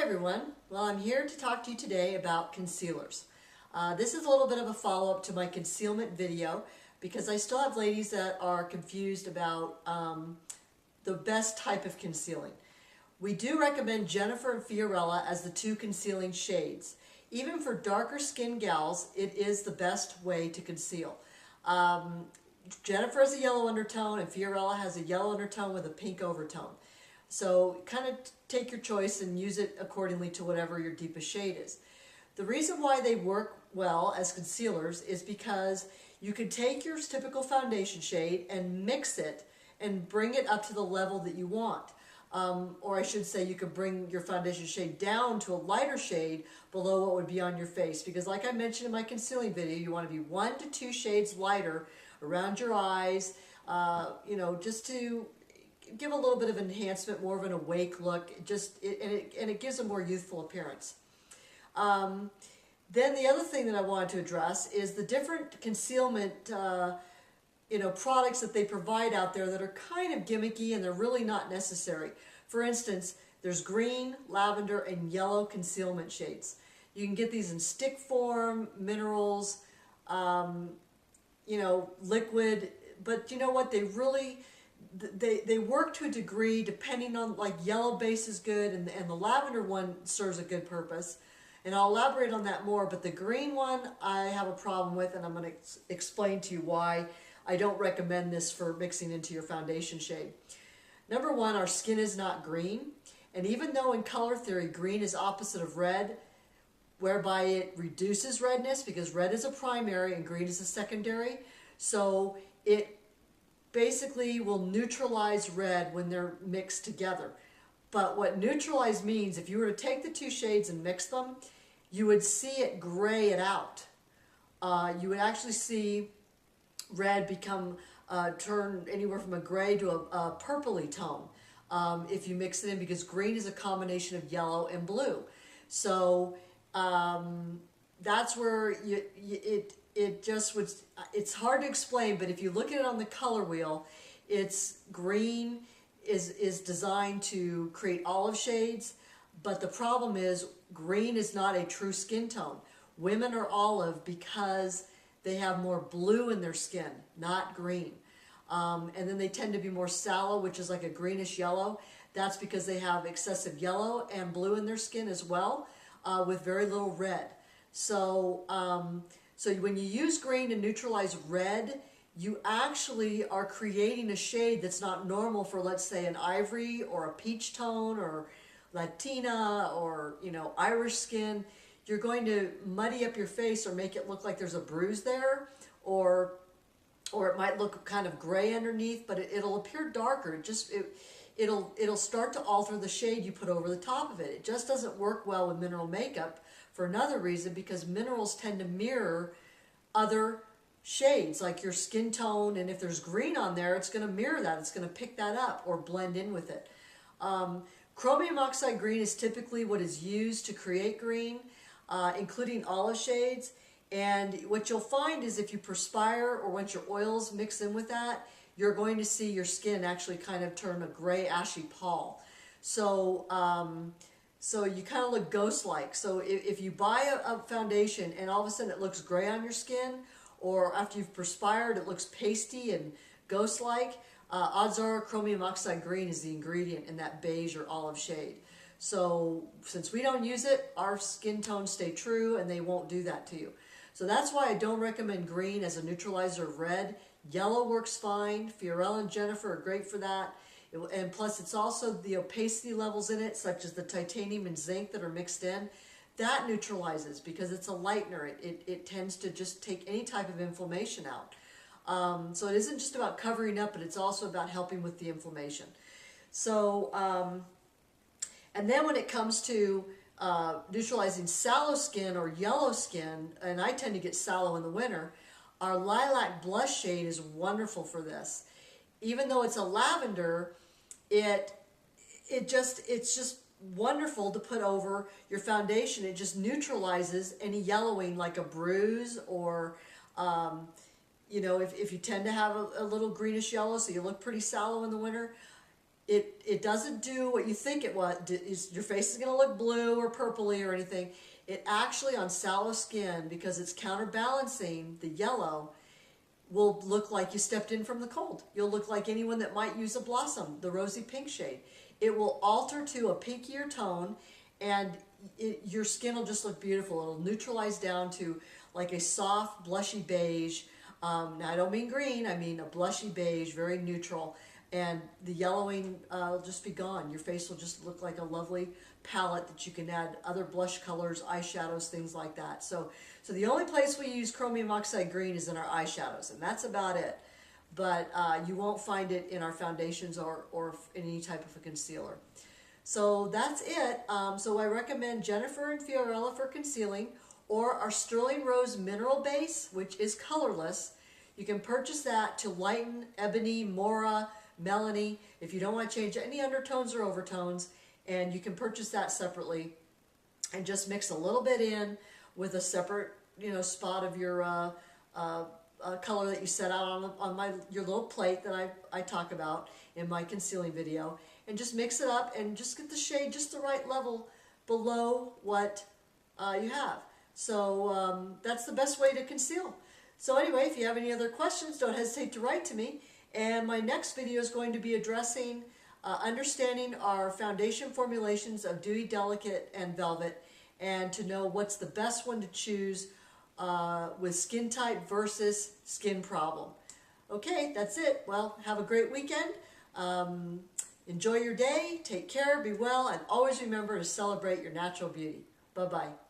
everyone. Well, I'm here to talk to you today about concealers. This is a little bit of a follow-up to my concealment video because I still have ladies that are confused about the best type of concealing. We do recommend Jennifer and Fiorella as the two concealing shades. Even for darker skin gals, it is the best way to conceal. Jennifer has a yellow undertone and Fiorella has a yellow undertone with a pink overtone. So kind of take your choice and use it accordingly to whatever your deepest shade is. The reason why they work well as concealers is because you can take your typical foundation shade and mix it and bring it up to the level that you want. Or I should say you could bring your foundation shade down to a lighter shade below what would be on your face. Because like I mentioned in my concealing video, you want to be 1 to 2 shades lighter around your eyes, just to give a little bit of enhancement, more of an awake look, and it gives a more youthful appearance. Then the other thing that I wanted to address is the different concealment products that they provide out there that are kind of gimmicky and they're really not necessary. For instance, there's green, lavender, and yellow concealment shades. You can get these in stick form, minerals, liquid, but you know what, they work to a degree depending on, like, yellow base is good and the lavender one serves a good purpose. And I'll elaborate on that more, but the green one I have a problem with, and I'm going to explain to you why I don't recommend this for mixing into your foundation shade. Number one, our skin is not green. And even though in color theory green is opposite of red, whereby it reduces redness because red is a primary and green is a secondary, so it basically will neutralize red when they're mixed together. But what neutralize means, if you were to take the two shades and mix them, you would see it gray it out. You would actually see red become turn anywhere from a gray to a purpley tone if you mix it in, because green is a combination of yellow and blue. So that's where it's hard to explain, but if you look at it on the color wheel, it's green is designed to create olive shades, but the problem is green is not a true skin tone. Women are olive because they have more blue in their skin, not green. And then they tend to be more sallow, which is like a greenish yellow. That's because they have excessive yellow and blue in their skin as well, with very little red. So when you use green to neutralize red, you actually are creating a shade that's not normal for, let's say, an ivory or a peach tone or Latina or, Irish skin. You're going to muddy up your face or make it look like there's a bruise there, or it might look kind of gray underneath, but it'll appear darker. It'll start to alter the shade you put over the top of it. It just doesn't work well with mineral makeup for another reason, because minerals tend to mirror other shades like your skin tone, and if there's green on there, it's going to mirror that. It's going to pick that up or blend in with it. Chromium oxide green is typically what is used to create green, including olive shades. And what you'll find is if you perspire or once your oils mix in with that, you're going to see your skin actually kind of turn a gray ashy pall. So you kind of look ghost-like. So if you buy a foundation and all of a sudden it looks gray on your skin, or after you've perspired it looks pasty and ghost-like, odds are chromium oxide green is the ingredient in that beige or olive shade. So since we don't use it, our skin tones stay true and they won't do that to you. So that's why I don't recommend green as a neutralizer of red. Yellow works fine. Fiorella and Jennifer are great for that. And plus it's also the opacity levels in it, such as the titanium and zinc that are mixed in. That neutralizes because it's a lightener. It tends to just take any type of inflammation out. So it isn't just about covering up, but it's also about helping with the inflammation. So, and then when it comes to neutralizing sallow skin or yellow skin, and I tend to get sallow in the winter, our lilac blush shade is wonderful for this. Even though it's a lavender, it's just wonderful to put over your foundation. It just neutralizes any yellowing, like a bruise, or if you tend to have a little greenish yellow, so you look pretty sallow in the winter, it doesn't do what you think it was. Your face is going to look blue or purpley or anything. It actually, on Sallow Skin, because it's counterbalancing the yellow, will look like you stepped in from the cold. You'll look like anyone that might use a Blossom, the rosy pink shade. It will alter to a pinkier tone, and your skin will just look beautiful. It'll neutralize down to like a soft, blushy beige. Now, I don't mean green, I mean a blushy beige, very neutral. And the yellowing will just be gone. Your face will just look like a lovely palette that you can add other blush colors, eyeshadows, things like that. So the only place we use chromium oxide green is in our eyeshadows, and that's about it. But you won't find it in our foundations or in any type of a concealer. So that's it. So I recommend Jennifer and Fiorella for concealing, or our Sterling Rose Mineral Base, which is colorless. You can purchase that to lighten Ebony, Mora, Melanie, if you don't want to change any undertones or overtones, and you can purchase that separately and just mix a little bit in with a separate, spot of your color that you set out on your little plate that I talk about in my concealing video, and just mix it up and just get the shade just the right level below what you have. So that's the best way to conceal. So anyway, if you have any other questions, don't hesitate to write to me. And my next video is going to be addressing understanding our foundation formulations of Dewy, Delicate, and Velvet, and to know what's the best one to choose with skin type versus skin problem. Okay, that's it. Well, have a great weekend. Enjoy your day. Take care. Be well. And always remember to celebrate your natural beauty. Bye-bye.